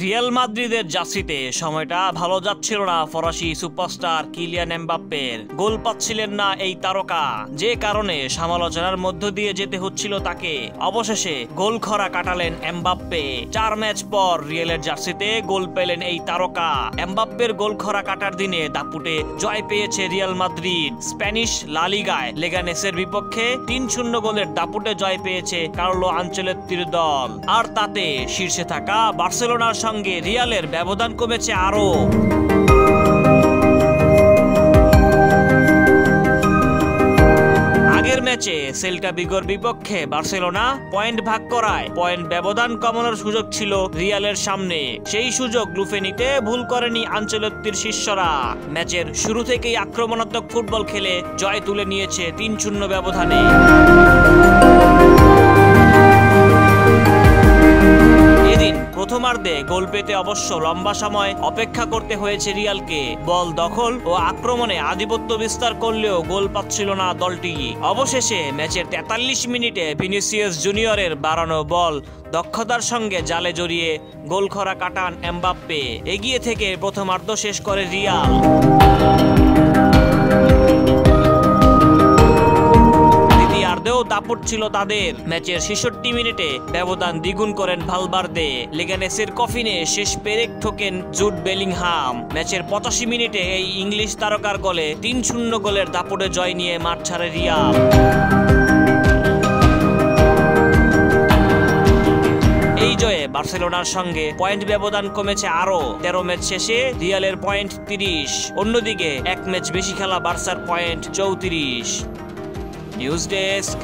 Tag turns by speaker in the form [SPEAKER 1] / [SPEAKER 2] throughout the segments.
[SPEAKER 1] Real মাদ্রিদের জার্সিতে সময়টা ভালো যাচ্ছিল না ফরাসি সুপারস্টার কিলিয়ান এমবাপ্পের। গোল পাচ্ছিলেন না এই তারকা, যে কারণে সমালোচনার মধ্য দিয়ে যেতে হচ্ছিল তাকে। অবশেষে গোল খরা কাটালেন এমবাপ্পে। 4 ম্যাচ পর রিয়ালের জার্সিতে গোল পেলেন এই তারকা। এমবাপ্পের গোল খরা কাটার দিনে দাপুটে জয় পেয়েছে রিয়াল মাদ্রিদ। স্প্যানিশ লা লিগায় লেগানেসের বিপক্ষে 3-0 গোলের দাপুটে জয় পেয়েছে কার্লো আনচেলত্তির দল। আর তাতে শীর্ষে থাকা বার্সেলোনার সঙ্গে রিয়ালের ব্যবধান কমেছে আরো। আগের ম্যাচে সেল্টা ভিগোর বিপক্ষে বার্সেলোনা পয়েন্ট ভাগ করায় পয়েন্ট ব্যবধান কমানোর সুযোগ ছিল রিয়ালের সামনে। সেই সুযোগ লুফে নিতে ভুল করেনি আনচেলত্তির শিষ্যরা। ম্যাচের শুরু থেকেই আক্রমণাত্মক ফুটবল খেলে জয় তুলে নিয়েছে 3-0 ব্যবধানে। প্রথমার্ধে গোল পেতে অবশ্য লম্বা সময় অপেক্ষা করতে হয়েছে রিয়ালকে। বল দখল ও আক্রমণে আধিপত্য বিস্তার করলেও গোল পাচ্ছিল না দলটি। অবশেষে ম্যাচের 43 মিনিটে ভিনিসিয়াস জুনিয়রের বাড়ানো বল দক্ষতার সঙ্গে জালে জড়িয়ে গোল খরা কাটান এমবাপ্পে। এগিয়ে থেকে প্রথমার্ধ শেষ করে রিয়াল। দাপট ছিল তাদের। ম্যাচের 66 মিনিটে ব্যবধান দ্বিগুণ করেন ভালভার্দে। লেগানেসের কফিনে শেষ পেরেক ঠোকেন জুড বেলিংহাম। ম্যাচের 85 মিনিটে এই ইংলিশ তারকার গোলে 3-0 গোলের দাপটে জয় নিয়ে মাঠ ছাড়ে রিয়াল। এই জয়ে বার্সেলোনার সঙ্গে পয়েন্ট ব্যবধান কমেছে আরো। 13 ম্যাচ শেষে রিয়ালের পয়েন্ট 30। অন্যদিকে 1 ম্যাচ বেশি খেলা বার্সার point 34। News desk,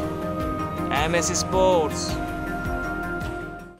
[SPEAKER 1] MS sports.